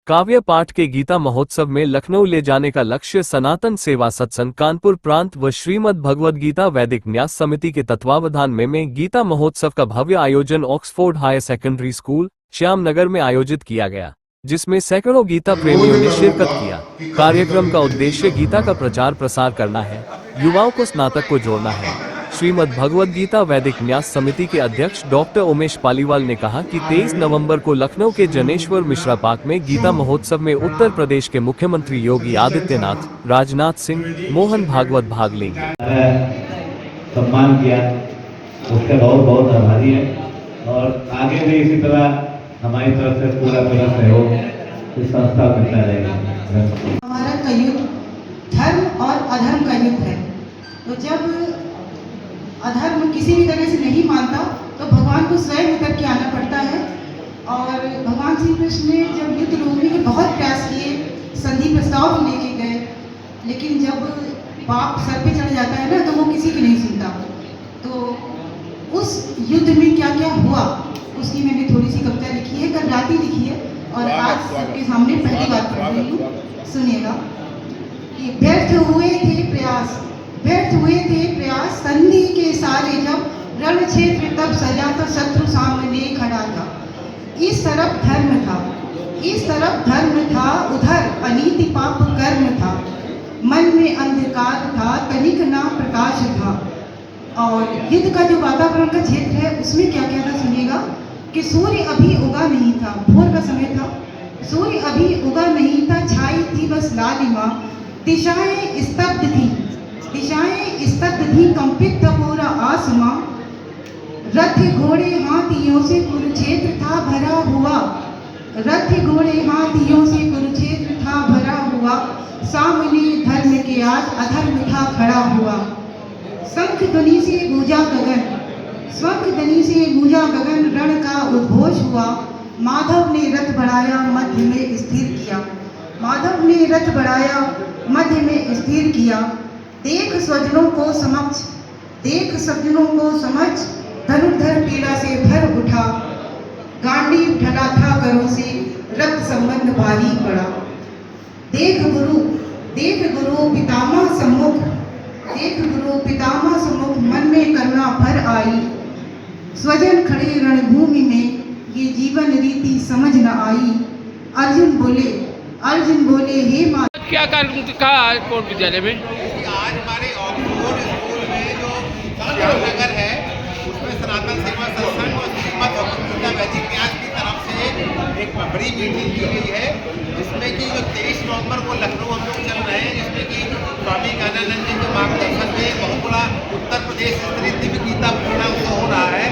काव्य पाठ के गीता महोत्सव में लखनऊ ले जाने का लक्ष्य सनातन सेवा सत्संग कानपुर प्रांत व श्रीमद् भगवद गीता वैदिक न्यास समिति के तत्वावधान में गीता महोत्सव का भव्य आयोजन Oxford higher secondary school Shyamnagar में आयोजित किया गया, जिसमें सैकड़ों गीता प्रेमियों ने शिरकत किया। कार्यक्रम का उद्देश्य गीता का प्रचार प्रसार करना है, युवाओं को स्नातक को जोड़ना है। श्रीमद् भगवद गीता वैदिक न्यास समिति के अध्यक्ष डॉक्टर उमेश पालीवाल ने कहा कि 23 नवंबर को लखनऊ के जनेश्वर मिश्रा पार्क में गीता महोत्सव में उत्तर प्रदेश के मुख्यमंत्री योगी आदित्यनाथ, राजनाथ सिंह, मोहन भागवत भाग लेंगे। सम्मान किया, उसके बहुत बहुत आभारी है और आगे भी इसी तरह हमारी तरफ से पूरा सहयोग इस संस्था को मिलता रहेगा। हमारा का युद्ध धर्म और अधर्म का युद्ध है, तो जब अधर्म किसी भी तरह से नहीं मानता तो भगवान को स्वयं उतर के आना पड़ता है। और भगवान श्री कृष्ण ने जब युद्ध रोकने के बहुत प्रयास किए, संधि प्रस्ताव भी लेके गए, लेकिन जब पाप सर पे चढ़ जाता है ना तो वो किसी की नहीं सुनता। तो उस युद्ध में क्या क्या हुआ उसकी मैंने थोड़ी सी कविता लिखी है, कल रात ही लिखी है और आज सबके सामने पहली बार पढ़ रही हूँ, सुनिएगा। कि व्यर्थ हुए थे प्रयास, व्यर्थ हुए थे प्रयास, संधि के सारे जब रण क्षेत्र तब सजा तो शत्रु सामने खड़ा था। इस तरफ धर्म था, इस तरफ धर्म था, उधर अनीति पाप कर्म था। मन में अंधकार था, तनिक ना प्रकाश था। और युद्ध का जो वातावरण का क्षेत्र है उसमें क्या क्या था सुनिएगा। कि सूर्य अभी उगा नहीं था, भोर का समय था, सूर्य अभी उगा नहीं था, छाई थी बस लालिमा, दिशाएं स्तब्ध थी, दिशाएं स्तब्ध थी, कंपित था पूरा आसमां। रथ घोड़े हाथियों से कुरुक्षेत्र था भरा हुआ, रथ घोड़े हाथियों से कुरुक्षेत्र था भरा हुआ। सामने धर्म के आज अधर्म था खड़ा हुआ। शंख ध्वनि से गूंजा गगन, शंख ध्वनि से गूंजा गगन, रण का उद्घोष हुआ। माधव ने रथ बढ़ाया मध्य में स्थिर किया, माधव ने रथ बढ़ाया मध्य में स्थिर किया। देख स्वजनों को समक्ष, देख सज्जनों को समझ, धनुर्धर पीड़ा से भर उठा। गांडीव ढला था करों से, रक्त संबंध भारी पड़ा। देख गुरु पितामह सम्मुख, देख गुरु पितामह सम्मुख, मन में करुणा भर आई। स्वजन खड़े रणभूमि में, ये जीवन रीति समझ न आई। अर्जुन बोले हे माँ। क्या कार्यक्रम कहा कोट विद्यालय में? आज हमारे ऑक्सफोर्ड स्कूल में जो श्यामनगर है उसमें सनातन सेवा सत्संग और श्रीमद् भगवद गीता वैदिक न्यास की तरफ से एक बड़ी मीटिंग की गई है, जिसमें कि जो 23 नवंबर को लखनऊ हम लोग चल रहे हैं, जिसमें कि स्वामी ज्ञानानंद जी के मार्गदर्शन में बहुत बड़ा उत्तर प्रदेश स्तरीय दिव्य गीता पूर्णा उत्सव हो रहा है।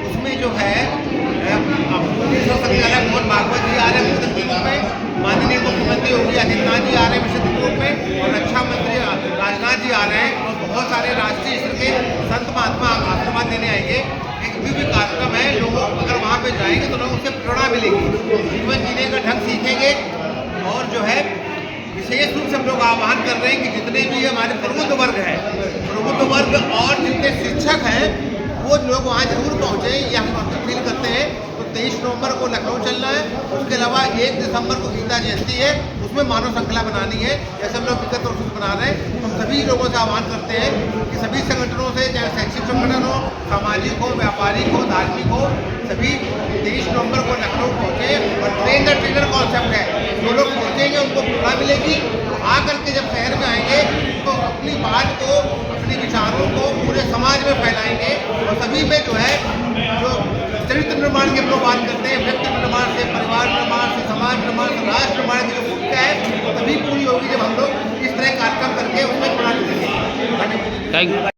उसमें जो है संचालक मोहन भागवत जी आ रहे हैं विशेष रूप में, माननीय मुख्यमंत्री योगी आदित्यनाथ जी आ रहे हैं विशेष रूप में, और रक्षा मंत्री राजनाथ जी आ रहे हैं, और बहुत सारे राष्ट्रीय स्तर के संत महात्मा आशीर्वाद देने आएंगे। एक दिव्य कार्यक्रम है, लोग अगर वहाँ पे जाएंगे तो लोगों से प्रेरणा मिलेगी, जीवन जीने का ढंग सीखेंगे। और जो है विशेष रूप से हम लोग आह्वान कर रहे हैं कि जितने भी हमारे प्रबुद्ध वर्ग हैं, प्रबुद्ध वर्ग और जितने शिक्षक हैं वो लोग वहाँ जरूर पहुँचे, ये हम अपील करते हैं। तो 23 नवंबर को लखनऊ चलना है, उसके अलावा 1 दिसंबर को गीता जयंती है, उसमें मानव श्रृंखला बनानी है, जैसे हम लोग विगत वर्ष बना रहे हैं। हम सभी लोगों से आह्वान करते हैं कि सभी संगठनों से, चाहे शैक्षिक संगठन हो, सामाजिक हो, व्यापारिक हो, धार्मिक हो, सभी 23 नवंबर को लखनऊ पहुँचे। और ट्रेन द ट्रेनर कॉन्सेप्ट है, जो लोग पहुँचेंगे उनको प्रेरणा मिलेगी। आकर के जब शहर में आएंगे तो अपनी बात को, अपने विचारों को पूरे समाज में फैलाएंगे। और सभी में जो है जो चरित्र निर्माण की हम लोग बात करते हैं, व्यक्ति निर्माण से, परिवार निर्माण से, समाज निर्माण से, राष्ट्र निर्माण की जो भूमिका है वो तभी पूरी होगी जब हम लोग इस तरह कार्यक्रम करके उसमें प्रेरणा मिलेगी। Thank you.